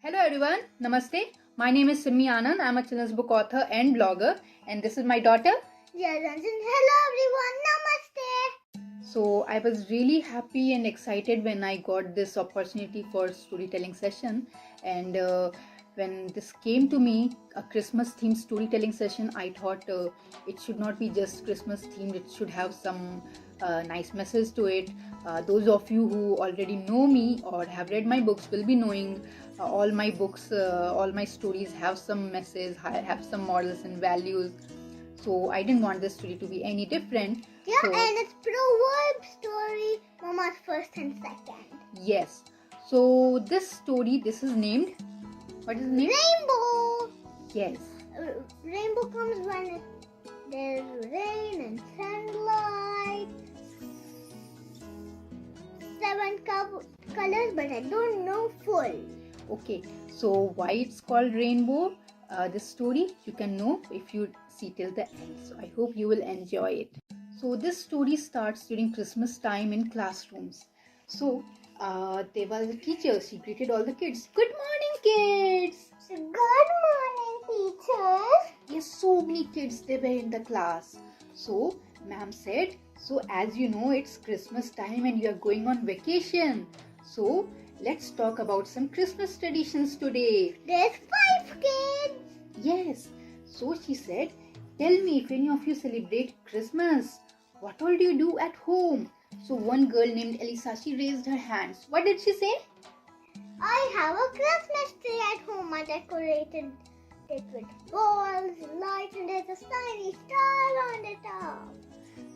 Hello everyone, Namaste. My name is Simmi Anand. I'm a children's book author and blogger, and this is my daughter. Hello everyone, Namaste. So I was really happy and excited when I got this opportunity for storytelling session, and when this came to me, a Christmas themed storytelling session, I thought it should not be just Christmas themed. It should have some nice message to it. Those of you who already know me or have read my books will be knowing all my books, all my stories have some message, have some morals and values. So I didn't want this story to be any different. Yeah, So, and it's proverb story, Mama's first and second. yes. So this story, this is named. What is the name? Rainbow. Yes. Rainbow comes when there's rain and sunlight. Seven colors, but I don't know full. Okay. So why it's called Rainbow? This story you can know if you see till the end. So I hope you will enjoy it. So this story starts during Christmas time in classrooms. So there was a teacher. She greeted all the kids. Good morning, kids. Good morning, teachers. Yes, so many kids they were in the class. So ma'am said, so as you know it's Christmas time and you are going on vacation. So let's talk about some Christmas traditions today. There's 5 kids. Yes. So she said, tell me if any of you celebrate Christmas. What all do you do at home? So one girl named Elisa, she raised her hands. What did she say? I have a Christmas tree at home. I decorated it with balls, lights, and there's a tiny star on the top.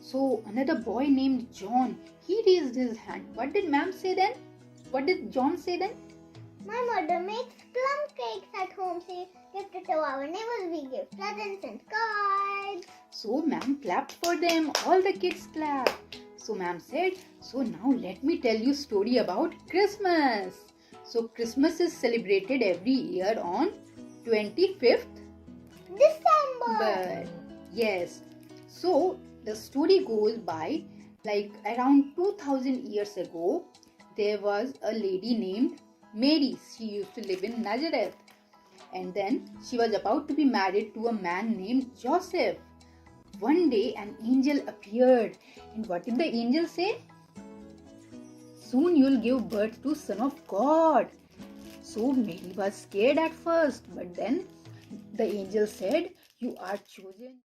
So another boy named John, he raised his hand. What did ma'am say then? What did John say then? My mother makes plum cakes at home. She gives it to our neighbors. We give presents and cards. So ma'am clapped for them. All the kids clapped. So ma'am said, so now let me tell you story about Christmas. So Christmas is celebrated every year on 25th December. Yes. So the story goes by like around 2000 years ago, there was a lady named Mary. She used to live in Nazareth. And then she was about to be married to a man named Joseph. One day an angel appeared. And what did the angel say? Soon you'll give birth to Son of God. So Mary was scared at first, but then the angel said, you are chosen.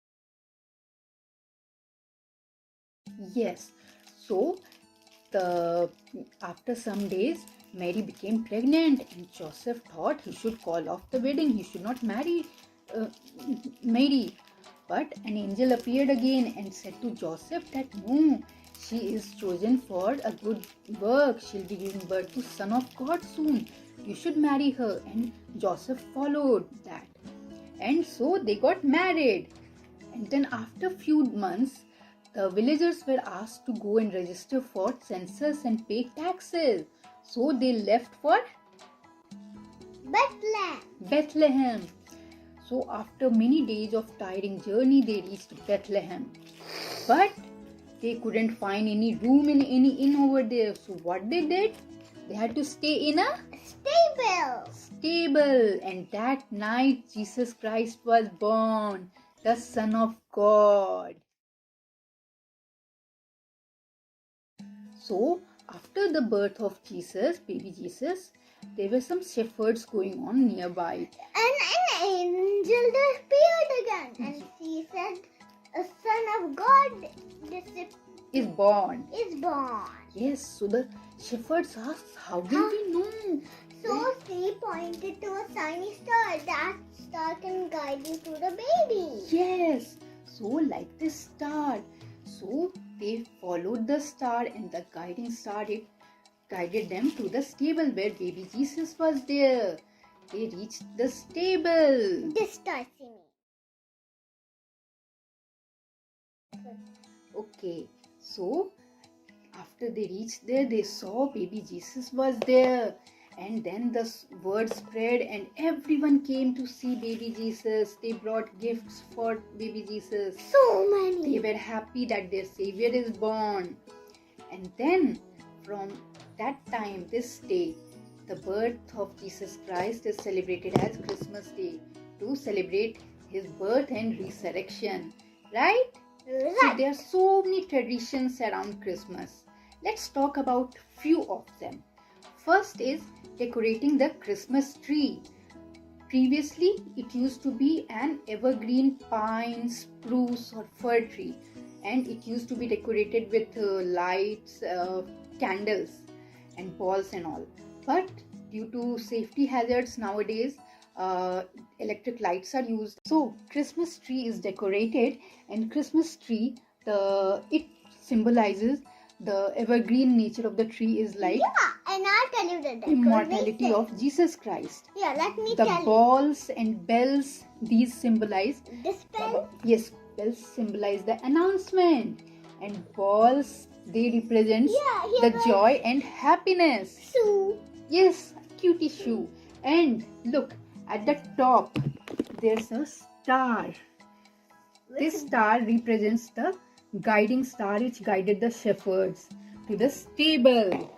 Yes. So after some days, Mary became pregnant, and Joseph thought he should call off the wedding. He should not marry Mary. But an angel appeared again and said to Joseph that no, she is chosen for a good work. She'll be giving birth to Son of God soon. You should marry her. And Joseph followed that. And so they got married. And then after few months, the villagers were asked to go and register for census and pay taxes. So they left for Bethlehem. So after many days of tiring journey, they reached Bethlehem. But they couldn't find any room in any inn over there. So what they did? They had to stay in a stable. And that night Jesus Christ was born, the Son of God. So after the birth of Jesus, baby Jesus, there were some shepherds going on nearby. And an angel appeared again, and she said, "A Son of God is born. Yes, so the shepherds asked, how do we know? So she pointed to a tiny star. That star can guide you to the baby. Yes, so like this star. So they followed the star, and the guiding star, it guided them to the stable where baby Jesus was there. They reached the stable. This starts me. Okay, so after they reached there, they saw baby Jesus was there. And then the word spread and everyone came to see baby Jesus. They brought gifts for baby Jesus. So many. They were happy that their Savior is born. And then from that time, this day, The birth of Jesus Christ is celebrated as Christmas Day to celebrate his birth and resurrection, right? So there are so many traditions around Christmas. Let's talk about few of them. First is decorating the Christmas tree. Previously, it used to be an evergreen pine, spruce or fir tree, and it used to be decorated with lights, candles and balls and all. But due to safety hazards nowadays, electric lights are used. So Christmas tree is decorated, and Christmas tree, it symbolizes the evergreen nature of the tree is like and I'll tell you the immortality of Jesus Christ. Yeah, let me The tell balls and bells, these symbolize you. This bell? yes, bells symbolize the announcement, and balls, they represent the joy and happiness. Shoe. Yes, cutie shoe. And look, at the top there's a star. This star represents the guiding star which guided the shepherds to the stable.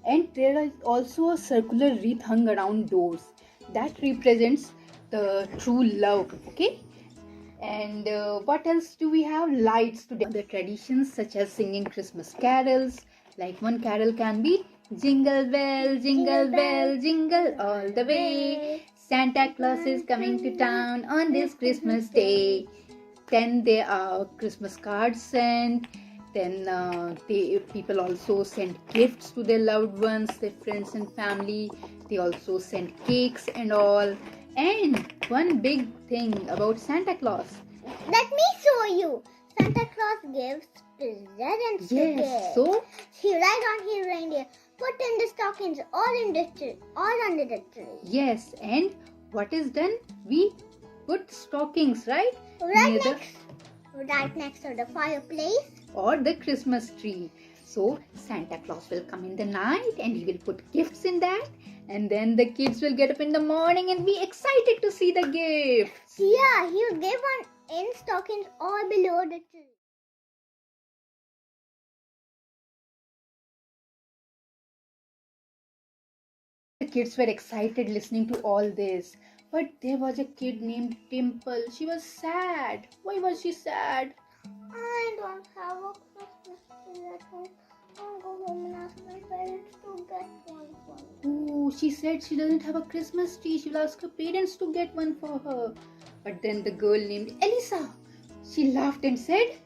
And there is also a circular wreath hung around doors that represents the true love. Okay. And what else do we have? Lights to the traditions such as singing Christmas carols. Like one carol can be jingle bell, jingle all the way. Santa Claus is coming to town on this Christmas day. Then there are Christmas cards sent. Then people also send gifts to their loved ones, their friends and family. They also send cakes and all. And one big thing about Santa Claus. Let me show you. Santa Claus gives presents to kids. Yes, so He rides on his reindeer, put in the stockings all under the tree. yes, and what is done? We put stockings, right? Right next to the fireplace. Or the Christmas tree. So Santa Claus will come in the night and he will put gifts in that, and then the kids will get up in the morning and be excited to see the gifts. Yeah, he'll give one in stockings all below the tree. The kids were excited listening to all this. But there was a kid named Dimple. She was sad. Why was she sad? I don't have a Christmas tree at home. I'll go home and ask my parents to get one for me. Oh, she said she doesn't have a Christmas tree. She will ask her parents to get one for her. But then the girl named Elisa, she laughed and said,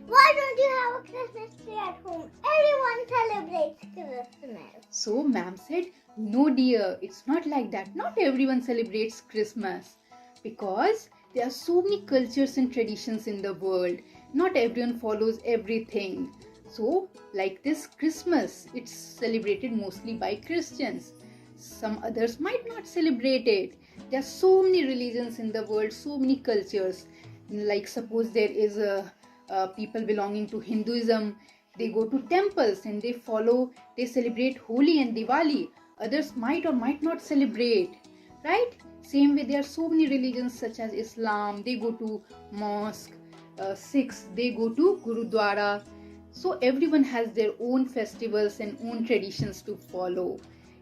Why don't you have a Christmas tree at home? Everyone celebrates Christmas. So ma'am said, no dear, it's not like that. Not everyone celebrates Christmas. Because there are so many cultures and traditions in the world. Not everyone follows everything. So, like this Christmas, it's celebrated mostly by Christians. Some others might not celebrate it. There are so many religions in the world, so many cultures. Like suppose there is people belonging to Hinduism, they go to temples and they celebrate Holi and Diwali. Others might or might not celebrate, right? Same way, there are so many religions such as Islam, they go to mosque, Sikhs, they go to Gurudwara. So everyone has their own festivals and own traditions to follow.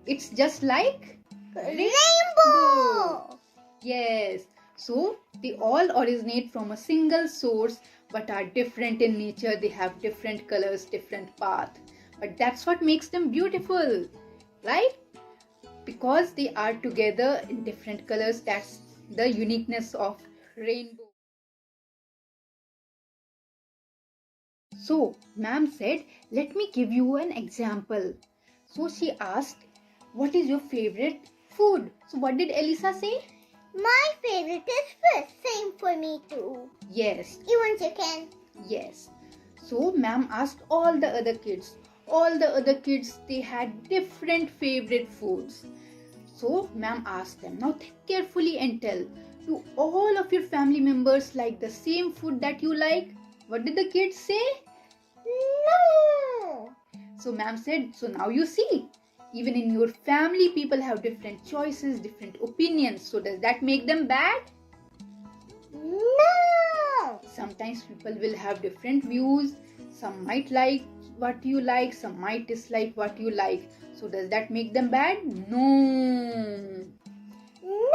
It's just like Rainbow! Yes. So they all originate from a single source but are different in nature. They have different colors, different path. But that's what makes them beautiful, right? Because they are together in different colors. That's the uniqueness of rainbow. So, ma'am said, let me give you an example. So she asked, what is your favorite food? So what did Elisa say? My favorite is fish. Same for me too. Yes, Even chicken. yes. So ma'am asked all the other kids. All the other kids, they had different favorite foods. So ma'am asked them, now think carefully and tell, do all of your family members like the same food that you like? What did the kids say? No! So ma'am said, so now you see, even in your family people have different choices, different opinions. So does that make them bad? No! No. Sometimes people will have different views. Some might like what you like, some might dislike what you like. So does that make them bad? No. No.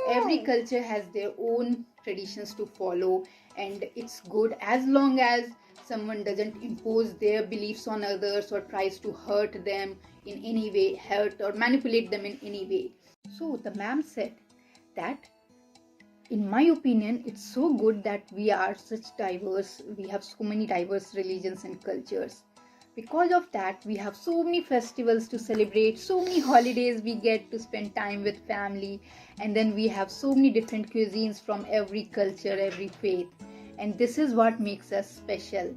Every culture has their own traditions to follow, and it's good as long as someone doesn't impose their beliefs on others or tries to hurt them in any way, hurt or manipulate them in any way. So the ma'am said that, in my opinion, it's so good that we are such diverse, we have so many diverse religions and cultures. Because of that, we have so many festivals to celebrate, so many holidays we get to spend time with family, and then we have so many different cuisines from every culture, every faith. And this is what makes us special.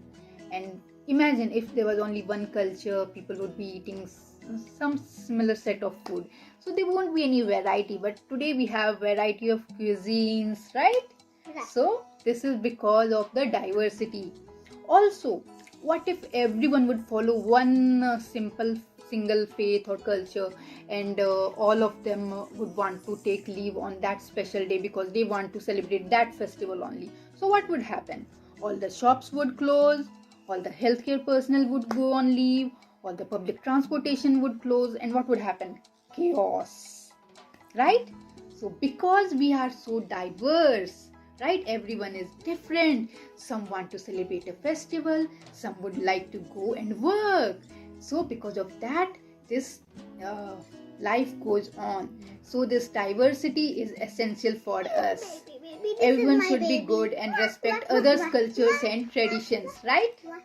And imagine if there was only one culture, people would be eating some similar set of food, so there won't be any variety. But today we have variety of cuisines, right? Right. So this is because of the diversity. Also, what if everyone would follow one simple single faith or culture, and all of them would want to take leave on that special day because they want to celebrate that festival only? So what would happen? All the shops would close, all the healthcare personnel would go on leave, all the public transportation would close, and what would happen? Chaos, right? So because we are so diverse, right, everyone is different. Some want to celebrate a festival, some would like to go and work. So because of that, this life goes on. So this diversity is essential for us. Baby, this is Everyone my should be baby. good and respect What, others' what, cultures what, and traditions, right? What?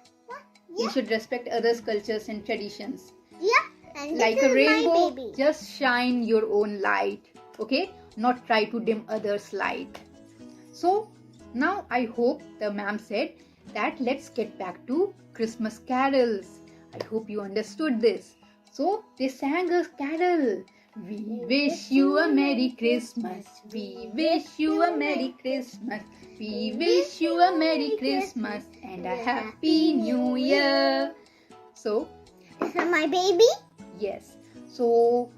We Yeah. should respect others' cultures and traditions. Yeah. And Like this a is rainbow, my baby. just shine your own light, okay? Not try to dim others' light. So now I hope the ma'am said that let's get back to Christmas carols. I hope you understood this. So they sang a carol. We wish you a Merry Christmas. We wish you a Merry Christmas. We wish you a Merry Christmas and a Happy New Year. So This is my baby. yes, so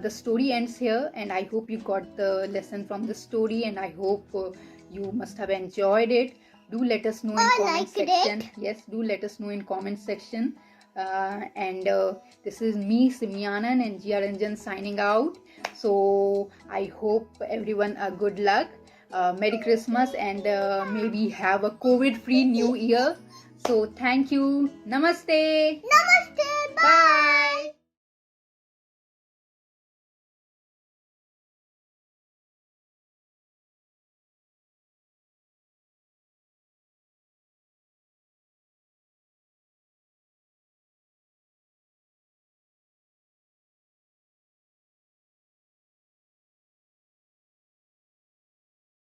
the story ends here, and I hope you got the lesson from the story, and I hope you must have enjoyed it. Do let us know in I comment liked it. section. Yes, do let us know in comment section. And this is me, Simyanan, and Gia Ranjan signing out. So I hope everyone a good luck, Merry Christmas, and maybe have a COVID-free New Year. So thank you. Namaste. Namaste. Bye. Bye.